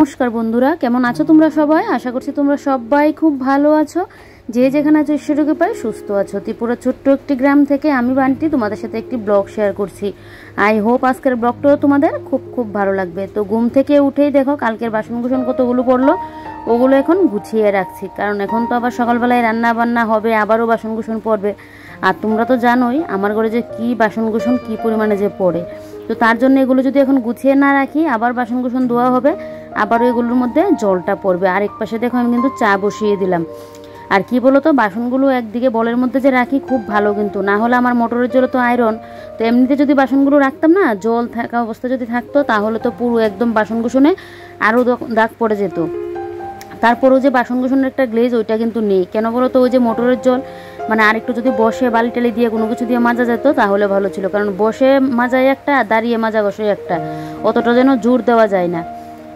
নমস্কার বন্ধুরা, কেমন আছো তোমরা সবাই? আশা করছি তোমরা সবাই খুব ভালো আছো। যে যেখানে আছো ঈশ্বরকে পাই সুস্থ আছো। ত্রিপুরা ছোট্ট একটি গ্রাম থেকে আমি বান্টি তোমাদের সাথে একটি ব্লগ শেয়ার করছি। আই হোপ আজকের ব্লগটাও তোমাদের খুব খুব ভালো লাগবে। তো ঘুম থেকে উঠেই দেখো কালকের বাসনকুসন কতগুলো পড়লো, ওগুলো এখন গুছিয়ে রাখছি, কারণ এখন তো আবার সকালবেলায় রান্না বান্না হবে, আবারও বাসনকুসন পড়বে। আর তোমরা তো জানোই আমার ঘরে যে কী বাসনকুসন কী পরিমাণে যে পড়ে। তো তার জন্য এগুলো যদি এখন গুছিয়ে না রাখি আবার বাসনকুসন ধোয়া হবে, আবারও এগুলোর মধ্যে জলটা পড়বে। আর এক পাশে দেখো আমি কিন্তু চা বসিয়ে দিলাম। আর কি বলো তো, বাসনগুলো একদিকে বলের মধ্যে যে রাখি খুব ভালো, কিন্তু না হলে আমার মোটরের জলে তো আয়রন, তো এমনিতে যদি বাসনগুলো রাখতাম না, জল থাকা অবস্থা যদি থাকতো তাহলে তো পুরো একদম বাসনকুসনে আরও দাগ পড়ে যেত। তারপরেও যে বাসনকুসনের একটা গ্লেজ ওইটা কিন্তু নেই। কেন বলো তো, ওই যে মোটরের জল মানে আরেকটু যদি বসে বালি টালি দিয়ে কোনো কিছু দিয়ে মাজা যেত তাহলে ভালো ছিল, কারণ বসে মাজাই একটা, দাঁড়িয়ে মাজা বসে একটা, অতটা যেন জোর দেওয়া যায় না।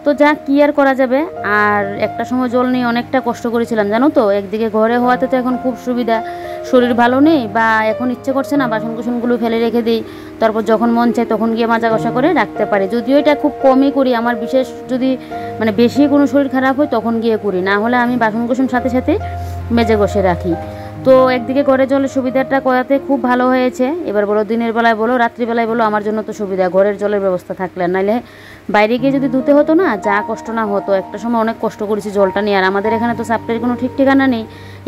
তো যা কি আর করা যাবে। আর একটা সময় জল নিয়ে অনেকটা কষ্ট করেছিলাম জানো তো। একদিকে ঘরে হওয়াতে তো এখন খুব সুবিধা, শরীর ভালো নেই বা এখন ইচ্ছে করছে না, বাসনকুসনগুলো ফেলে রেখে দিই, তারপর যখন মন চায় তখন গিয়ে মাজা ঘষা করে রাখতে পারি। যদিও এটা খুব কমই করি, আমার বিশেষ যদি মানে বেশি কোনো শরীর খারাপ হয় তখন গিয়ে করি, না হলে আমি বাসনকুসন সাথে সাথে মেজে ঘষে রাখি। তো একদিকে ঘরে জলের সুবিধাটা করাতে খুব ভালো হয়েছে। এবার বলো দিনের বেলায় বলো রাত্রিবেলায় বলো, আমার জন্য তো সুবিধা ঘরের জলের ব্যবস্থা থাকলে। নাহলে বাইরে গিয়ে যদি ধুতে হতো না, যা কষ্ট না হতো। একটা সময় অনেক কষ্ট করেছি জলটা নিয়ে। আর আমাদের এখানে তো সাপ্লাইয়ের কোনো ঠিক ঠিকানা নেই।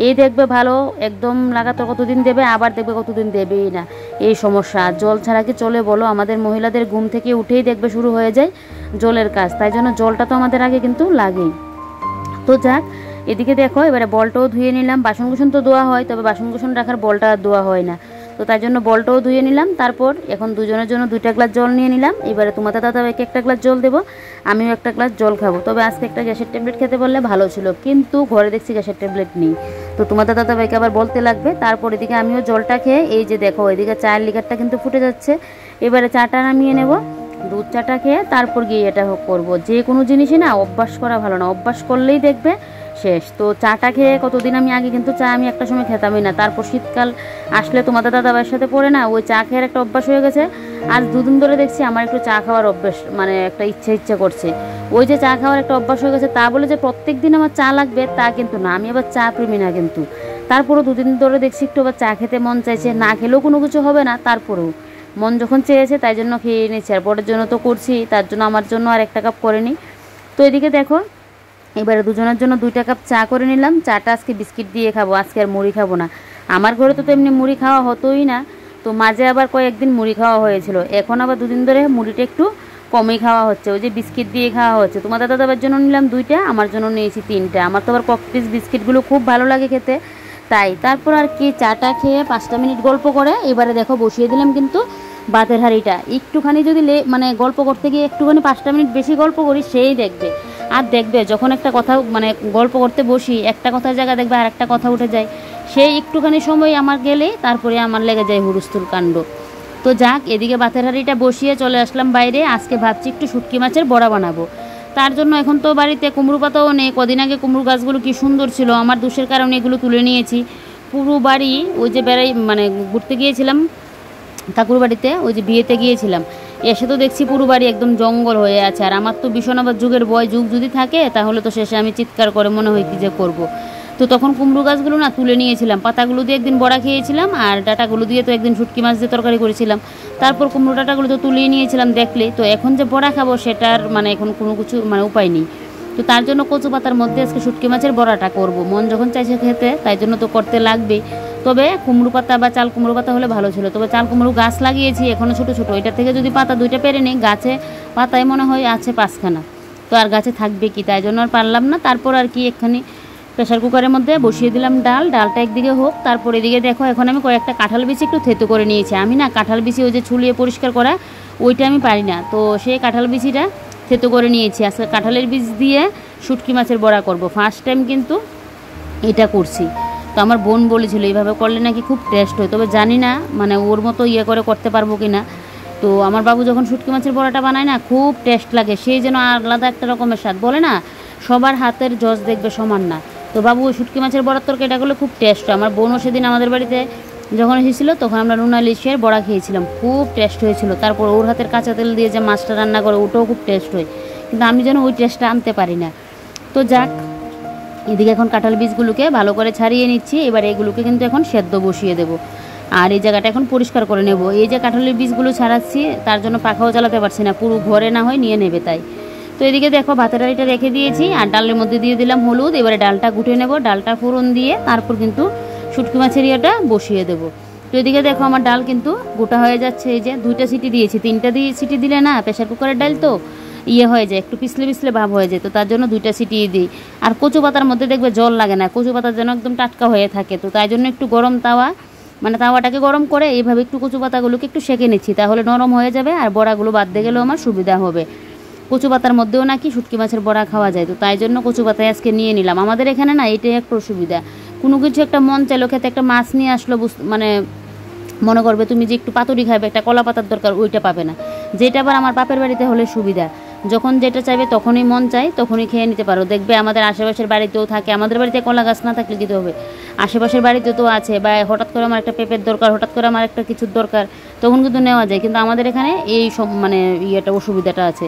এই দেখবে ভালো একদম লাগাতার কতদিন দেবে, আবার দেখবে কতদিন দেবেই না, এই সমস্যা। জল ছাড়া কি চলে বলো? আমাদের মহিলাদের ঘুম থেকে উঠেই দেখবে শুরু হয়ে যায় জলের কাজ, তাই জন্য জলটা তো আমাদের আগে কিন্তু লাগেই। তো যাক, এদিকে দেখো এবারে বলটাও ধুয়ে নিলাম। বাসনকুসন তো ধোয়া হয়, তবে বাসনকুসন রাখার বলটা আর ধোয়া হয় না, তো তাই জন্য বলটাও ধুয়ে নিলাম। তারপর এখন দুজনের জন্য 2টা গ্লাস জল নিয়ে নিলাম। এবারে তোমাদের দাদাভাইকে একটা গ্লাস জল দেবো, আমিও একটা গ্লাস জল খাবো। তবে আজকে একটা গ্যাসের ট্যাবলেট খেতে বললে ভালো ছিল, কিন্তু ঘরে দেখছি গ্যাসের ট্যাবলেট নেই, তো তোমাদের দাদাভাইকে আবার বলতে লাগবে। তারপর এদিকে আমিও জলটা খেয়ে এই যে দেখো এদিকে চায়ের লিকারটা কিন্তু ফুটে যাচ্ছে। এবারে চাটা নামিয়ে নেব, দুধ চাটা খেয়ে তারপর গিয়ে এটা করবো। যে কোনো জিনিসই না অভ্যাস করা ভালো না, অভ্যাস করলেই দেখবে শেষ। তো চাটা খেয়ে কতদিন আমি আগে কিন্তু চা আমি একটা সময় খেতামই না, তারপর শীতকাল আসলে তোমাদের দাদাভাইয়ের সাথে পড়ে না, ওই চা খেয়ে একটা অভ্যাস হয়ে গেছে। আজ 2 দিন ধরে দেখছি আমার একটু চা খাওয়ার অভ্যাস, মানে একটা ইচ্ছে করছে। ওই যে চা খাওয়ার একটা অভ্যাস হয়ে গেছে, তা বলে যে প্রত্যেক দিন আমার চা লাগবে তা কিন্তু না, আমি আবার চা প্রেমী না কিন্তু। তারপরেও 2 দিন ধরে দেখছি একটু আবার চা খেতে মন চাইছে, না খেলেও কোনো কিছু হবে না, তারপরেও মন যখন চেয়েছে তাই জন্য খেয়ে নিচ্ছি। আর বড়ের জন্য তো করছি, তার জন্য আমার জন্য আর 1 কাপ করে নিই। তো এদিকে দেখো এবারে দুজনের জন্য 2টা কাপ চা করে নিলাম। চাটা আজকে বিস্কিট দিয়ে খাবো, আজকে আর মুড়ি খাবো না। আমার ঘরে তো এমনি মুড়ি খাওয়া হতোই না, তো মাঝে আবার কয়েকদিন মুড়ি খাওয়া হয়েছিল, এখন আবার 2 দিন ধরে মুড়িটা একটু কমই খাওয়া হচ্ছে, ওই যে বিস্কিট দিয়ে খাওয়া হচ্ছে। তোমাদের দাদাবার জন্য নিলাম 2টা, আমার জন্য নিয়েছি 3টা। আমার তো আবার ককপিস বিস্কিটগুলো খুব ভালো লাগে খেতে, তাই। তারপর আর কি চাটা খেয়ে 5টা মিনিট গল্প করে এবারে দেখো বসিয়ে দিলাম কিন্তু ভাতের হাঁড়িটা। একটুখানি যদি মানে গল্প করতে গিয়ে একটুখানি 5টা মিনিট বেশি গল্প করি, সেই দেখবে। আর দেখবে যখন একটা কথা মানে গল্প করতে বসি, একটা কথার জায়গায় দেখবে আর একটা কথা উঠে যায়, সেই একটুখানি সময় আমার গেলেই তারপরে আমার লেগে যায় হুলস্থুল কাণ্ড। তো যাক, এদিকে ভাতের হাঁড়িটা বসিয়ে চলে আসলাম বাইরে। আজকে ভাবছি একটু শুটকি মাছের বড়া বানাবো। তার জন্য এখন তো বাড়িতে কুমড়ো পাতাও নেই। কদিন আগে কুমড়ো গাছগুলো কি সুন্দর ছিল, আমার দোষের কারণে এগুলো তুলে নিয়েছি। পুরো বাড়ি ওই যে মানে ঘুরতে গিয়েছিলাম কাকুর বাড়িতে, ওই যে বিয়েতে গিয়েছিলাম, এসে তো দেখছি পুরো বাড়ি একদম জঙ্গল হয়ে আছে। আর আমার তো ভীষণ আবার যুগের ভয়, যুগ যদি থাকে তাহলে তো শেষে আমি চিৎকার করে মনে হয় কি যে করব। তো তখন কুমড়ো গাছগুলো না তুলে নিয়েছিলাম, পাতাগুলো দিয়ে একদিন বড়া খেয়েছিলাম, আর ডাটাগুলো দিয়ে তো একদিন শুটকি মাছ দিয়ে তরকারি করেছিলাম। তারপর কুমড়ো ডাটাগুলো তো তুলে নিয়েছিলাম দেখলে। তো এখন যে বড়া খাবো সেটার মানে এখন কোনো কিছু মানে উপায় নেই। তো তার জন্য কচু পাতার মধ্যে আজকে শুটকি মাছের বড়াটা করব। মন যখন চাইছে খেতে, তাই জন্য তো করতে লাগবেই। তবে কুমড়ো পাতা বা চাল কুমড়ো পাতা হলে ভালো ছিল, তবে চাল কুমড়ো গাছ লাগিয়েছি এখনও ছোটো ছোটো, এটা থেকে যদি পাতা 2টা পেরে নিই, গাছে পাতায় মনে হয় আছে 5খানা, তো আর গাছে থাকবে কি, তাই জন্য আর পারলাম না। তারপর আর কি এখানে প্রেশার কুকারের মধ্যে বসিয়ে দিলাম ডালটা একদিকে হোক। তারপর এদিকে দেখো এখন আমি কয়েকটা কাঁঠাল বিচি একটু থেতো করে নিয়েছি। আমি না কাঁঠাল বিচি ওই যে ছুলিয়ে পরিষ্কার করা ওইটা আমি পারি না, তো সেই কাঁঠাল বিচিটা থেতো করে নিয়েছি। আজকে কাঁঠালের বীজ দিয়ে শুটকি মাছের বড়া করব, ফার্স্ট টাইম কিন্তু এটা করছি। তো আমার বোন বলেছিল এইভাবে করলে নাকি খুব টেস্ট হয়, তবে জানি না মানে ওর মতো করে করতে পারবো কি না। তো আমার বাবু যখন শুটকি মাছের বড়াটা বানায় না খুব টেস্ট লাগে, সেই যেন আলাদা একটা রকমের স্বাদ। বলে না সবার হাতের জজ দেখবে সমান না, তো বাবু ওই শুটকি মাছের বড়ার তরকারিটা করলে খুব টেস্ট হয়। আমার বোনও সেদিন আমাদের বাড়িতে যখন এসেছিলো তখন আমরা নুন ইলিশের বড়া খেয়েছিলাম, খুব টেস্ট হয়েছিল। তারপর ওর হাতের কাঁচা তেল দিয়ে যে মাছটা রান্না করে ওটাও খুব টেস্ট হয়। কিন্তু আমি যেন ওই টেস্টটা আনতে পারি না। তো যাক, এদিকে এখন কাঁঠাল বীজগুলোকে ভালো করে ছাড়িয়ে নিচ্ছি। এবার এগুলোকে কিন্তু এখন সেদ্ধ বসিয়ে দেবো। আর এই জায়গাটা এখন পরিষ্কার করে নেব। এই যে কাঁঠালের বীজগুলো ছাড়াচ্ছি, তার জন্য পাখাও জ্বালাতে পারছি না, পুরো ঘরে না হয় নিয়ে নেবে তাই। তো এদিকে দেখো ভাতের হাঁড়িটা রেখে দিয়েছি, আর ডালের মধ্যে দিয়ে দিলাম হলুদ। এবারে ডালটা গুটে নেব, ডালটা ফোড়ন দিয়ে তারপর কিন্তু শুটকি মাছের ইয়েটা বসিয়ে দেবো। তো এদিকে দেখো আমার ডাল কিন্তু গোটা হয়ে যাচ্ছে। এই যে 2টা সিটি দিয়েছি, 3টা সিটি দিলে না প্রেশার কুকারের ডাল তো হয়ে যায়, একটু পিছলে পিছলে ভাব হয়ে যায়। তো তার জন্য 2টা সিটি দিই। আর কচু পাতার মধ্যে দেখবে জল লাগে না, কচু পাতা যেন একদম টাটকা হয়ে থাকে। তো তাই জন্য একটু গরম তাওয়া, মানে তাওয়াটাকে গরম করে এইভাবে একটু কচু পাতাগুলোকে একটু সেঁকে নিচ্ছি, তাহলে নরম হয়ে যাবে আর বড়াগুলো বাদ দিয়ে গেলেও আমার সুবিধা হবে। কচু পাতার মধ্যেও নাকি শুটকি মাছের বড়া খাওয়া যায়, তো তাই জন্য কচু পাতায় আজকে নিয়ে নিলাম। আমাদের এখানে না এটাই একটু অসুবিধা, কোনো কিছু একটা মন চাইলো খেতে, একটা মাছ নিয়ে আসলো, মানে মনে করবে তুমি যে একটু পাতুরি খাবে, একটা কলা পাতার দরকার, ওইটা পাবে না। যেটা আবার আমার বাপের বাড়িতে হলে সুবিধা, যখন যেটা চাইবে তখনই মন চাই তখনই খেয়ে নিতে পারো। দেখবে আমাদের আশেপাশের বাড়িতেও থাকে, আমাদের বাড়িতে কলা গাছ না থাকলে কী হবে, আশেপাশের বাড়িতে তো আছে। বা হঠাৎ করে আমার একটা পেঁপের দরকার, হঠাৎ করে আমার একটা কিছুর দরকার, তখন কিন্তু নেওয়া যায়। কিন্তু আমাদের এখানে এই সব মানে অসুবিধাটা আছে।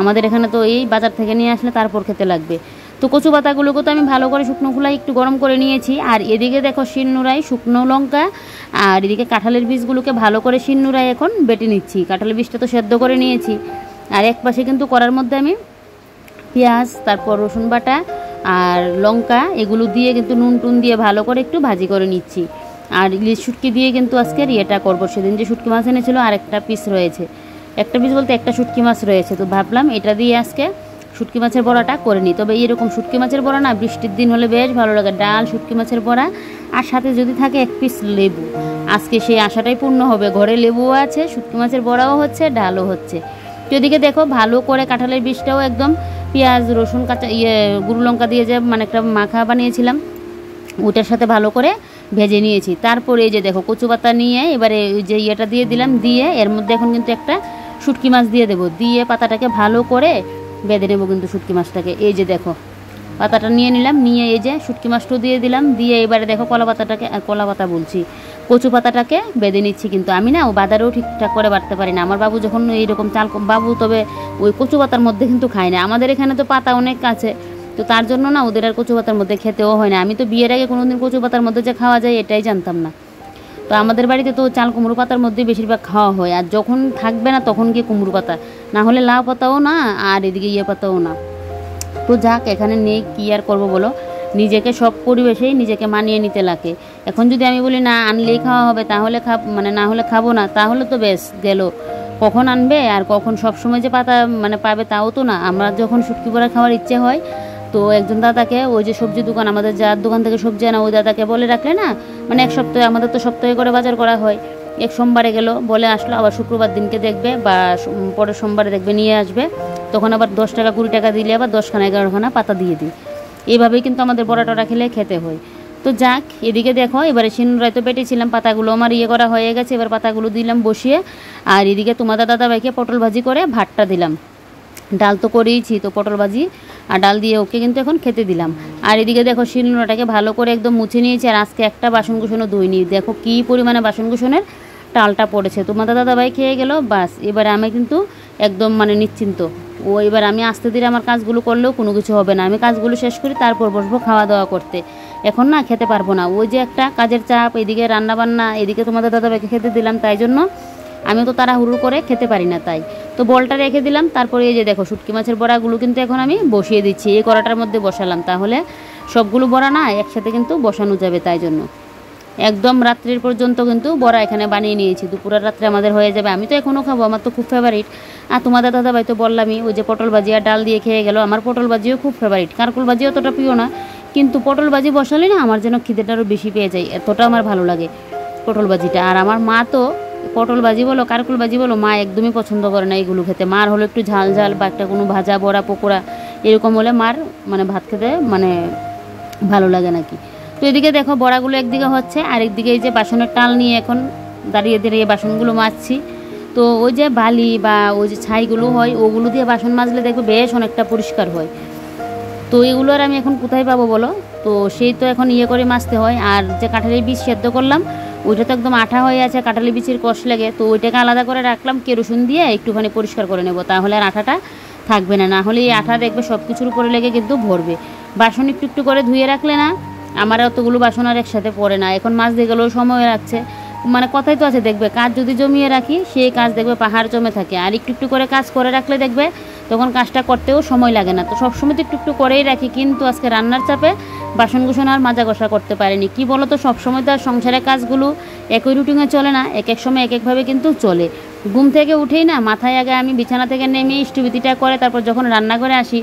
আমাদের এখানে তো এই বাজার থেকে নিয়ে আসলে তারপর খেতে লাগবে। তো কচু পাতাগুলোকে তো আমি ভালো করে শুকনো খোলায় একটু গরম করে নিয়েছি। আর এদিকে দেখো শিলনোড়ায় শুকনো লঙ্কা আর এদিকে কাঁঠালের বীজগুলোকে ভালো করে শিলনোড়ায় এখন বেটে নিচ্ছি। কাঁঠালের বীজটা তো সেদ্ধ করে নিয়েছি। আর এক পাশে কিন্তু কড়ার মধ্যে আমি পেঁয়াজ, তারপর রসুন বাটা আর লঙ্কা এগুলো দিয়ে কিন্তু নুন টুন দিয়ে ভালো করে একটু ভাজি করে নিচ্ছি। আর ইলিশ শুটকি দিয়ে কিন্তু আজকের ইয়েটা করবো। সেদিন যে শুটকি মাছ এনেছিল আর একটা পিস রয়েছে, একটা পিস বলতে একটা শুটকি মাছ রয়েছে, তো ভাবলাম এটা দিয়ে আজকে শুটকি মাছের বড়াটা করে নিই। তবে এরকম শুটকি মাছের বড়া না বৃষ্টির দিন হলে বেশ ভালো লাগে, ডাল শুটকি মাছের বড়া আর সাথে যদি থাকে 1 পিস লেবু। আজকে সেই আশাটাই পূর্ণ হবে, ঘরে লেবুও আছে, শুটকি মাছের বড়াও হচ্ছে, ডালও হচ্ছে। তো এদিকে দেখো ভালো করে কাঁঠালের বীজটাও একদম পেঁয়াজ রসুন কাঁচা গুঁড়ো লঙ্কা দিয়ে যে মানে একটা মাখা বানিয়েছিলাম, ওটার সাথে ভালো করে ভেজে নিয়েছি। তারপরে এই যে দেখো কচু পাতা নিয়ে এবারে যে ইয়েটা দিয়ে দিলাম, দিয়ে এর মধ্যে এখন কিন্তু একটা শুটকি মাছ দিয়ে দেবো, দিয়ে পাতাটাকে ভালো করে বেঁধে নেবো কিন্তু শুটকি মাছটাকে। এই যে দেখো পাতাটা নিয়ে নিলাম, নিয়ে এই যে শুটকি মাছটাও দিয়ে দিলাম, দিয়ে এবারে দেখো কলা পাতা বলছি, কচু পাতাটাকে বেঁধে নিচ্ছি। কিন্তু আমি না ও বাজারেও ঠিকঠাক করে বাড়তে পারি না। আমার বাবু যখন এইরকম বাবু তবে ওই কচু পাতার মধ্যে কিন্তু খায় না। আমাদের এখানে তো পাতা অনেক আছে, তো তার জন্য না ওদের আর কচু পাতার মধ্যে খেতেও হয় না। আমি তো বিয়ের আগে কোনোদিন কচু পাতার মধ্যে যে খাওয়া যায় এটাই জানতাম না। তো আমাদের বাড়িতে তো চাল কুমড়ো পাতার মধ্যে বেশিরভাগ খাওয়া হয়, আর যখন থাকবে না তখন গিয়ে কুমড়ো পাতা, না হলে লাউ পাতাও না, আর এদিকে পাতাও না। তো যাক, এখানে নেই কী আর করবো বলো, নিজেকে সব পরিবেশেই নিজেকে মানিয়ে নিতে লাগে। এখন যদি আমি বলি না আনলেই খাওয়া হবে, তাহলে না হলে খাবো না, তাহলে তো বেশ গেল। কখন আনবে আর কখন সবসময় যে পাতা পাবে তাও তো না। আমরা যখন শুটকি বড়া খাওয়ার ইচ্ছে হয়, তো একজন দাদাকে, ওই যে সবজি দোকান, আমাদের যার দোকান থেকে সবজি আনা, ওই দাদাকে বলে রাখলে না, এক সপ্তাহে, আমাদের তো সপ্তাহে করে বাজার করা হয়, এক সোমবারে গেল বলে আসলো, আবার শুক্রবার দিনকে দেখবে বা পরের সোমবারে দেখবে নিয়ে আসবে, তখন আবার 10 টাকা 20 টাকা দিলে আবার 10খানা 11খানা পাতা দিয়ে দিই। এইভাবেই কিন্তু আমাদের বড়া টড়া খেলে খেতে হয়। তো যাক, এদিকে দেখো এবারে শিলনোড়ায় তো বেটেছিলাম, পাতাগুলো আমার করা হয়ে গেছে, এবার পাতাগুলো দিলাম বসিয়ে। আর এদিকে তোমাদের দাদাভাইকে পটল ভাজি করে ভাতটা দিলাম, ডাল তো করেইছি, তো পটল ভাজি আর ডাল দিয়ে ওকে কিন্তু এখন খেতে দিলাম। আর এদিকে দেখো শিলনোড়াটাকে ভালো করে একদম মুছে নিয়েছি, আর আজকে একটা বাসনকুসনও ধুইনি। দেখো কী পরিমাণে বাসনকুসনের টালটা পড়েছে। তোমাদের দাদাভাই খেয়ে গেল, বাস এবারে আমি কিন্তু একদম নিশ্চিন্ত। ও এবার আমি আস্তে ধীরে আমার কাজগুলো করলেও কোনো কিছু হবে না, আমি কাজগুলো শেষ করি তারপর বসবো খাওয়া দাওয়া করতে। এখন না খেতে পারবো না, ওই যে একটা কাজের চাপ, এদিকে রান্নাবান্না, এদিকে তোমাদের দাদাভাইকে খেতে দিলাম, তাই জন্য আমি তো তাড়াহুড়ো করে খেতে পারি না। তাই তো বলটা রেখে দিলাম। তারপরে এই যে দেখো শুটকি মাছের বড়াগুলো কিন্তু এখন আমি বসিয়ে দিচ্ছি, এই কড়াটার মধ্যে বসালাম, তাহলে সবগুলো বড়া না একসাথে কিন্তু বসানো যাবে। তাই জন্য একদম রাত্রির পর্যন্ত কিন্তু বড়া এখানে বানিয়ে নিয়েছি, দুপুরের রাত্রে আমাদের হয়ে যাবে। আমি তো এখনও খাবো, আমার তো খুব ফেভারিট। আর তোমাদের দাদাভাই তো বললামই, ওই যে পটল ভাজি আর ডাল দিয়ে খেয়ে গেল। আমার পটল ভাজিও খুব ফেভারিট, কারকুল ভাজি অতটা প্রিয় না, কিন্তু পটল ভাজি বসালে না আমার যেন খিদেটা আরও বেশি পেয়ে যায়, এতটা আমার ভালো লাগে পটল ভাজিটা। আর আমার মা তো পটল ভাজি বলো কারকুল ভাজি বলো, মা একদমই পছন্দ করে না এগুলো খেতে। মার হলো একটু ঝাল ঝাল বা একটা কোনো ভাজা বড়া পকোড়া এরকম হলে মার ভাত খেতে ভালো লাগে নাকি। তো এদিকে দেখো বড়াগুলো একদিকে হচ্ছে, আর একদিকে এই যে বাসনের টাল নিয়ে এখন দাঁড়িয়ে দাঁড়িয়ে বাসনগুলো মাজছি। তো ওই যে বালি বা ওই যে ছাইগুলো হয়, ওগুলো দিয়ে বাসন মাজলে দেখবে বেশ অনেকটা পরিষ্কার হয়। তো এগুলো আর আমি এখন কোথায় পাবো বলো, তো সেই তো এখন করে মাজতে হয়। আর যে কাঁঠালের বীজ সেদ্ধ করলাম, ওইটা তো একদম আঠা হয়ে আছে, কাঁঠালের বীজের কষ লেগে, তো ওইটাকে আলাদা করে রাখলাম, কেরোসিন দিয়ে একটুখানি পরিষ্কার করে নেব, তাহলে আর আঠাটা থাকবে না, না হলে এই আঠা দেখবে সব কিছুর উপরে লেগে কিন্তু ভরবে। বাসন একটু একটু করে ধুয়ে রাখলে না আমার অতগুলো বাসন আর একসাথে পড়ে না। এখন মাছ দিয়ে গেলেও সময় রাখছে, মানে কথাই তো আছে, দেখবে কাজ যদি জমিয়ে রাখি সেই কাজ দেখবে পাহাড় জমে থাকে, আর একটু একটু করে কাজ করে রাখলে দেখবে তখন কাজটা করতেও সময় লাগে না। তো সবসময় তো একটু একটু করেই রাখি, কিন্তু আজকে রান্নার চাপে বাসন কুসন আর মাজা ঘষা করতে পারিনি। কি বলো তো, সবসময় তো আর সংসারের কাজগুলো একই রুটিনে চলে না, এক এক সময় এক একভাবে কিন্তু চলে। ঘুম থেকে উঠেই না মাথায় আগে আমি বিছানা থেকে নেমে ইষ্টবিতিটা করে তারপর যখন রান্নাঘরে আসি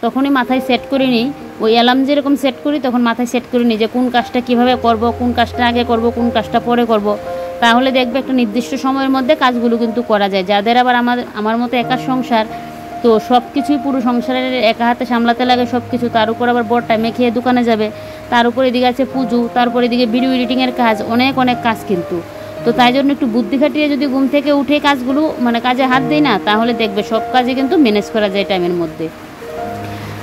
তখনই মাথায় সেট করে নিই, ওই অ্যালার্ম যেরকম সেট করি তখন মাথায় সেট করে নিই যে কোন কাজটা কীভাবে করব, কোন কাজটা আগে করব, কোন কাজটা পরে করব। তাহলে দেখবে একটা নির্দিষ্ট সময়ের মধ্যে কাজগুলো কিন্তু করা যায়। যাদের আবার আমার মতো একা সংসার, তো সব কিছুই পুরো সংসারের একা হাতে সামলাতে লাগে সব কিছু, তার উপর আবার বড় টাইমে খেয়ে দোকানে যাবে, তার উপর এদিকে আছে পুজো, তারপর এদিকে ভিডিও এডিটিংয়ের কাজ, অনেক অনেক কাজ কিন্তু। তো তাই জন্য একটু বুদ্ধি খাটিয়ে যদি ঘুম থেকে উঠে কাজগুলো মানে কাজে হাত দিই না, তাহলে দেখবে সব কাজে কিন্তু ম্যানেজ করা যায় টাইমের মধ্যে।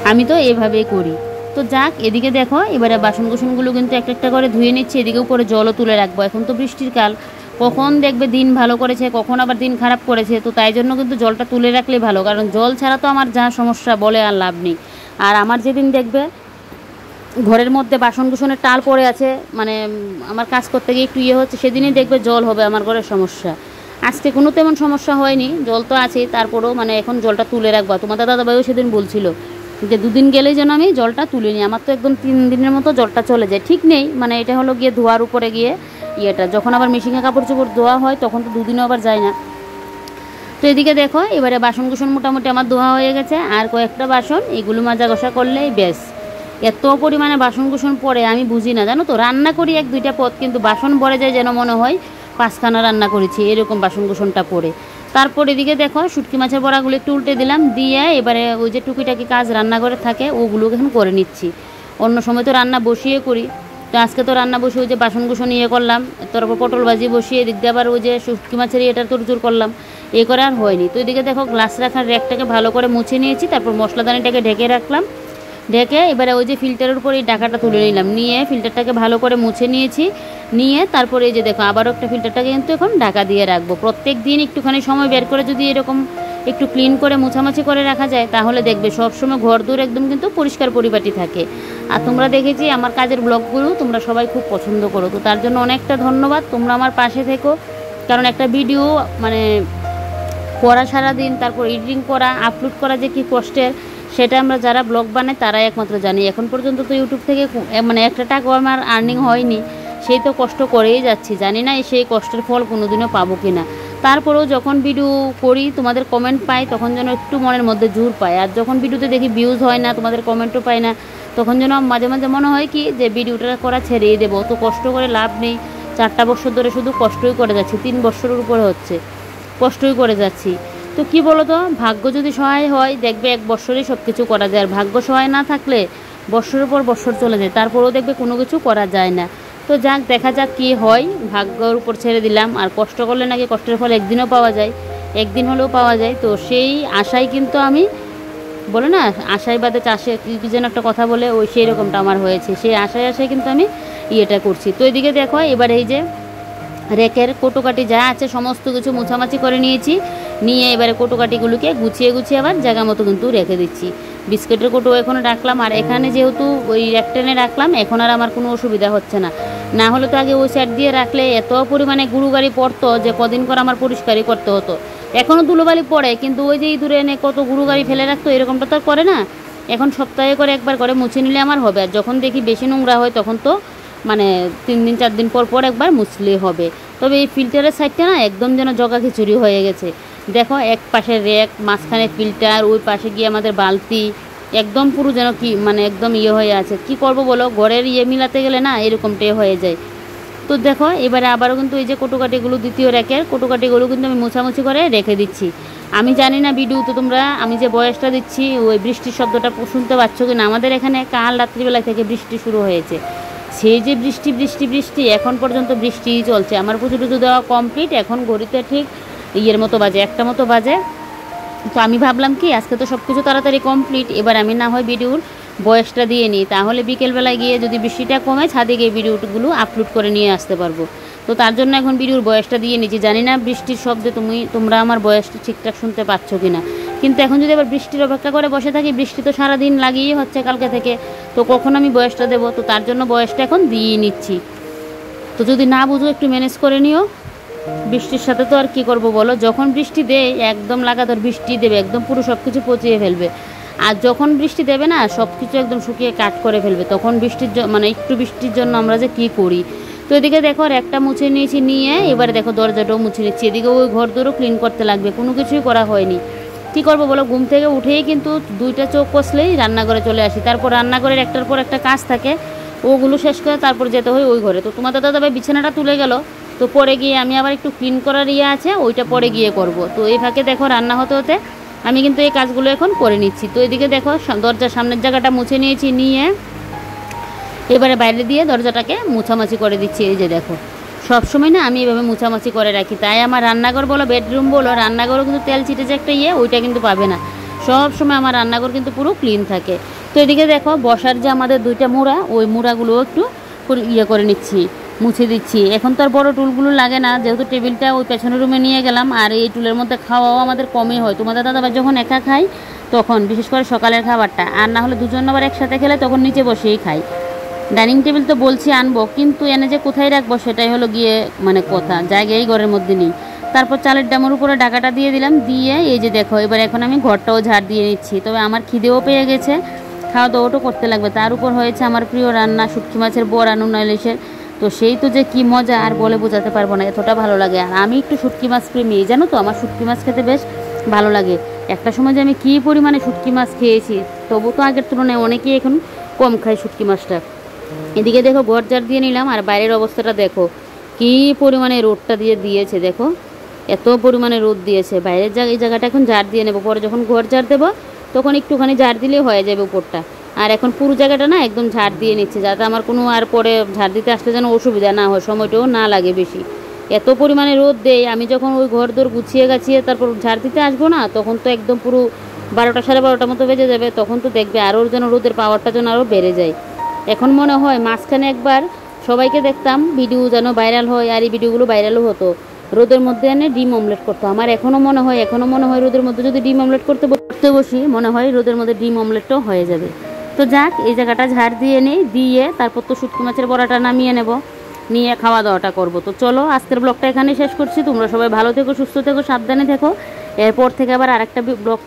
আমি তো এভাবেই করি। তো যাক, এদিকে দেখো এবারে বাসন কুসনগুলো কিন্তু একটা একটা করে ধুয়ে নিচ্ছি, এদিকে উপরে জলও তুলে রাখবো। এখন তো বৃষ্টির কাল, কখন দেখবে দিন ভালো করেছে কখন আবার দিন খারাপ করেছে, তো তাই জন্য কিন্তু জলটা তুলে রাখলে ভালো, কারণ জল ছাড়া তো আমার যা সমস্যা বলে আর লাভ নেই। আর আমার যেদিন দেখবে ঘরের মধ্যে বাসন কুসনের টাল পড়ে আছে, মানে আমার কাজ করতে গিয়ে একটু হচ্ছে, সেদিনই দেখবে জল হবে আমার ঘরের সমস্যা। আজকে কোনো তেমন সমস্যা হয়নি, জল তো আছেই, তারপরেও মানে এখন জলটা তুলে রাখবো। তোমাদের দাদাভাইও সেদিন বলছিল যে দুদিন গেলেই যেন আমি জলটা তুলে নিই, আমার তো একদম 3 দিনের মতো জলটা চলে যায়, ঠিক নেই। মানে এটা হলো গিয়ে ধোয়ার উপরে গিয়ে যখন আবার মেশিনে কাপড় চোপড় ধোয়া হয় তখন তো 2 দিনও আবার যায় না। তো এদিকে দেখো এবারে বাসন কুসন মোটামুটি আমার ধোয়া হয়ে গেছে, আর কয়েকটা বাসন এগুলো মাজা ঘষা করলেই বেশ। এত পরিমাণে বাসন কুসন পড়ে আমি বুঝি না, জানো তো, রান্না করি 1-2টা পদ, কিন্তু বাসন ভরে যায় যেন মনে হয় 5খানা রান্না করেছি, এরকম বাসন কুসনটা পড়ে। তারপর এদিকে দেখো শুটকি মাছের বড়াগুলো একটু উল্টে দিলাম, দিয়ে এবারে ওই যে টুকিটাকি কাজ রান্নাঘরে থাকে ওগুলো এখন করে নিচ্ছি। অন্য সময় তো রান্না বসিয়ে করি, তো আজকে তো রান্না বসে ওই যে বাসন কুসন করলাম, তারপর পটল ভাজি বসিয়ে এদিক দিয়ে আবার ওই যে শুটকি মাছের তোড়জোড় করলাম, করে আর হয়নি। তো এদিকে দেখো গ্লাস রাখার র্যাকটাকে ভালো করে মুছে নিয়েছি, তারপর মশলাদানিটাকে ঢেকে রাখলাম, ঢেকে এবারে ওই যে ফিল্টারের উপর এই ঢাকাটা তুলে নিলাম, নিয়ে ফিল্টারটাকে ভালো করে মুছে নিয়েছি, নিয়ে তারপরে এই যে দেখো আবারও একটা ফিল্টারটাকে কিন্তু এখন ঢাকা দিয়ে রাখবো। প্রত্যেক দিন একটুখানি সময় বের করে যদি এরকম একটু ক্লিন করে মুছামাছি করে রাখা যায় তাহলে দেখবে সবসময় ঘর দূর একদম কিন্তু পরিষ্কার পরিপাটি থাকে। আর তোমরা দেখেছি আমার কাজের ব্লগগুলো তোমরা সবাই খুব পছন্দ করো, তো তার জন্য অনেকটা ধন্যবাদ, তোমরা আমার পাশে থেকো। কারণ একটা ভিডিও মানে করা সারাদিন, তারপর এডিটিং করা, আপলোড করা যে কি কষ্টের, সেটা আমরা যারা ব্লগ বানাই তারাই একমাত্র জানি। এখন পর্যন্ত তো ইউটিউব থেকে মানে একটা টাকাও আমার আর্নিং হয়নি, সেই তো কষ্ট করেই যাচ্ছি, জানি না সেই কষ্টের ফল কোনোদিনও পাবো কি না। তারপরেও যখন ভিডিও করি তোমাদের কমেন্ট পাই তখন যেন একটু মনের মধ্যে জোর পায়, আর যখন ভিডিওতে দেখি ভিউজ হয় না, তোমাদের কমেন্টও পাই না, তখন যেন মাঝে মাঝে মনে হয় কি যে ভিডিওটা করা ছেড়েই দেবো, তো কষ্ট করে লাভ নেই। 4টা বছর ধরে শুধু কষ্টই করে যাচ্ছি, 3 বছরের উপরে হচ্ছে কষ্টই করে যাচ্ছি। তো কি বলো তো, ভাগ্য যদি সহায় হয় দেখবে 1 বছরেই সব কিছু করা যায়, আর ভাগ্য সহায় না থাকলে বছরের পর বছর চলে যায়, তারপরেও দেখবে কোনো কিছু করা যায় না। তো যাক, দেখা যাক কি হয়, ভাগ্যর উপর ছেড়ে দিলাম। আর কষ্ট করলে নাকি কষ্টের ফল একদিনও পাওয়া যায়, একদিন হলেও পাওয়া যায়, তো সেই আশায় কিন্তু আমি বলে না আশায় বাদে চাষে কি যেন একটা কথা বলে, ওই সেই রকমটা আমার হয়েছে, সেই আশায় কিন্তু আমি করছি। তো এদিকে দেখো এবার এই যে রেকের কোটোকাটি যা আছে সমস্ত কিছু মোছামাছি করে নিয়েছি, নিয়ে এবারে কোটোকাটিগুলোকে গুছিয়ে গুছিয়ে আবার জায়গা মতো কিন্তু রেখে দিচ্ছি। বিস্কুটের কোটো এখন রাখলাম, আর এখানে যেহেতু ওই র্যাক টেনে রাখলাম এখন আর আমার কোনো অসুবিধা হচ্ছে না, না হলে তো আগে ওই সাইড দিয়ে রাখলে এত পরিমাণে গুরু গাড়ি পড়তো যে কদিন করে আমার পরিষ্কারই করতে হতো। এখনও ধুলোবালি পড়ে, কিন্তু ওই যে ইঁদুরে এনে কত গুরু গাড়ি ফেলে রাখতো, এরকমটা তো আর করে না। এখন সপ্তাহে করে একবার করে মুছে নিলে আমার হবে, আর যখন দেখি বেশি নোংরা হয় তখন তো মানে 3 দিন 4 দিন পর পর একবার মুছলেই হবে। তবে এই ফিল্টারের সাইডটা না একদম যেন জগা খিচুড়ি হয়ে গেছে। দেখো এক পাশে র্যাক, মাঝখানে ফিল্টার, ওই পাশে গিয়ে আমাদের বালতি, একদম পুরো যেন কি মানে একদম হয়ে আছে। কি করব বলো, ঘরের মিলাতে গেলে না এরকমটাই হয়ে যায়। তো দেখো এবারে আবারও কিন্তু এই যে কোটোকাটিগুলো দ্বিতীয় র্যাকের কোটোকাটিগুলো কিন্তু আমি মোছামুছি করে রেখে দিচ্ছি। আমি জানি না ভিডিও তো তোমরা আমি যে বয়সটা দিচ্ছি ওই বৃষ্টির শব্দটা শুনতে পাচ্ছ কি না। আমাদের এখানে কাল রাত্রিবেলা থেকে বৃষ্টি শুরু হয়েছে, সেই যে বৃষ্টি বৃষ্টি বৃষ্টি এখন পর্যন্ত বৃষ্টিই চলছে। আমার পুজো টুজো দেওয়া কমপ্লিট, এখন ঘড়িতে ঠিক মতো বাজে 1টা মতো বাজে। তো আমি ভাবলাম কি আজকে তো সব কিছু তাড়াতাড়ি কমপ্লিট, এবার আমি না হয় ভিডিওর বয়সটা দিয়ে নিই, তাহলে বিকেলবেলায় গিয়ে যদি বৃষ্টিটা কমে ছাদে গিয়ে ভিডিওগুলো আপলোড করে নিয়ে আসতে পারবো। তো তার জন্য এখন ভিডিওর বয়সটা দিয়ে নিচ্ছি, জানি না বৃষ্টির শব্দে তোমরা আমার বয়সটা ঠিকঠাক শুনতে পাচ্ছ কি না। কিন্তু এখন যদি আবার বৃষ্টির অপেক্ষা করে বসে থাকি, বৃষ্টি তো সারাদিন লাগিয়েই হচ্ছে কালকে থেকে, তো কখন আমি বয়সটা দেবো, তো তার জন্য বয়সটা এখন দিয়ে নিচ্ছি। তো যদি না বুঝো একটু ম্যানেজ করে নিও, বৃষ্টির সাথে তো আর কি করব বলো, যখন বৃষ্টি দেয় একদম লাগাতার বৃষ্টি দেবে, একদম পুরো সব কিছু পচিয়ে ফেলবে। আর যখন বৃষ্টি দেবে না, সব কিছু একদম শুকিয়ে কাট করে ফেলবে, তখন বৃষ্টির মানে একটু বৃষ্টির জন্য আমরা যে কী করি। তো এদিকে দেখো একটা মুছে নিয়েছি, নিয়ে এবারে দেখো দরজাটাও মুছে নিচ্ছি, এদিকে ওই ঘর দৌড়ও ক্লিন করতে লাগবে, কোনো কিছুই করা হয়নি। কী করবো বলো, ঘুম থেকে উঠেই কিন্তু 2টা চোখ কষলেই রান্নাঘরে চলে আসি, তারপর রান্নাঘরের একটার পর একটা কাজ থাকে, ওগুলো শেষ করে তারপর যেতে হয় ওই ঘরে। তো তোমাদের দাদাভাই বিছানাটা তুলে গেল, তো পরে গিয়ে আমি আবার একটু ক্লিন করার আছে, ওইটা পরে গিয়ে করব। তো এই ফাঁকে দেখো রান্না হতে হতে আমি কিন্তু এই কাজগুলো এখন করে নিচ্ছি। তো এদিকে দেখো দরজার সামনের জায়গাটা মুছে নিয়েছি, নিয়ে এবারে বাইরে দিয়ে দরজাটাকে মুছামাছি করে দিচ্ছি। এই যে দেখো সবসময় না আমি এভাবে মুছামাছি করে রাখি, তাই আমার রান্নাঘর বলো বেডরুম বলো, রান্নাঘরও কিন্তু তেল ছিটে যে একটা ওইটা কিন্তু পাবে না, সব সময় আমার রান্নাঘর কিন্তু পুরো ক্লিন থাকে। তো এদিকে দেখো বসার যে আমাদের 2টা মুড়া, ওই মুড়াগুলোও একটু করে নিচ্ছি, মুছে দিচ্ছি। এখন তো আর বড় টুলগুলো লাগে না, যেহেতু টেবিলটা ওই পেছনের রুমে নিয়ে গেলাম, আর এই টুলের মধ্যে খাওয়াও আমাদের কমই হয়। তোমাদের দাদাভাই যখন একা খাই তখন, বিশেষ করে সকালের খাবারটা, আর না হলে দুজন আবার একসাথে খেলে তখন নিচে বসেই খাই। ডাইনিং টেবিল তো বলছি আনবো, কিন্তু এনে যে কোথায় রাখবো সেটাই হলো গিয়ে মানে কথা, জায়গায় ঘরের মধ্যে নেই। তারপর চালের ডামের উপরে ঢাকাটা দিয়ে দিলাম, দিয়ে এই যে দেখো এবার এখন আমি ঘরটাও ঝাড় দিয়ে নিচ্ছি। তবে আমার খিদেও পেয়ে গেছে, খাওয়া দাওয়াটাও করতে লাগবে। তার উপর হয়েছে আমার প্রিয় রান্না শুটকি মাছের বড়া নুন ইলিশের, তো সেই তো যে কি মজা আর বলে বোঝাতে পারবো না, এতটা ভালো লাগে। আর আমি একটু শুটকি মাছ প্রেমী, জানো তো আমার শুটকি মাছ খেতে বেশ ভালো লাগে। একটা সময় যে আমি কী পরিমাণে শুটকি মাছ খেয়েছি, তবু তো আগের তুলনায় অনেকেই এখন কম খায় শুটকি মাছটা। এদিকে দেখো ঘর ঝাড় দিয়ে নিলাম, আর বাইরের অবস্থাটা দেখো কী পরিমাণে রোদটা দিয়েছে, দেখো এত পরিমাণে রোদ দিয়েছে। বাইরের এই জায়গাটা এখন ঝাড় দিয়ে নেবো, পরে যখন ঘর ঝাড় দেবো তখন একটুখানি ঝাড় দিলেই হয়ে যাবে উপরটা। আর এখন পুরো জায়গাটা না একদম ঝাড় দিয়ে নিচ্ছে, যাতে আমার কোনো আর পরে ঝাড় দিতে আসলে যেন অসুবিধা না হয়, সময়টাও না লাগে বেশি। এত পরিমাণে রোদ দেয়, আমি যখন ওই ঘর দোর গুছিয়ে গাছিয়ে তারপর ঝাড় দিতে আসবো না, তখন তো একদম পুরো 12টা 12:30 মতো বেজে যাবে, তখন তো দেখবে আরও যেন রোদের পাওয়ারটা যেন আরও বেড়ে যায়। এখন মনে হয় মাঝখানে একবার সবাইকে দেখতাম ভিডিও যেন ভাইরাল হয়, আর এই ভিডিওগুলো ভাইরালও হতো, রোদের মধ্যে এনে ডিম অমলেট করতো। আমার এখনও মনে হয় রোদের মধ্যে যদি ডিম অমলেট করতে বসি, মনে হয় রোদের মধ্যে ডিম অমলেটটাও হয়ে যাবে। তো যাক, এই জায়গাটা ঝাড় দিয়ে নেই, দিয়ে তারপর তো শুটকি মাছের বড়াটা নামিয়ে নেব, নিয়ে খাওয়া দাওয়াটা করবো। তো চলো আজকের ব্লগটা এখানে শেষ করছি। তোমরা সবাই ভালো থেকো, সুস্থ থেকো, সাবধানে থেকো। এরপর থেকে আবার আরেকটা ব্লগ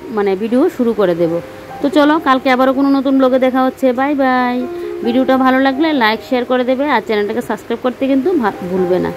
ভিডিও শুরু করে দেব। তো চলো কালকে আবারও কোনো নতুন ব্লগে দেখা হচ্ছে। Bye bye. ভিডিওটা ভালো লাগলে লাইক শেয়ার করে দেবে, আর চ্যানেলটাকে সাবস্ক্রাইব করতে কিন্তু ভুলবে না।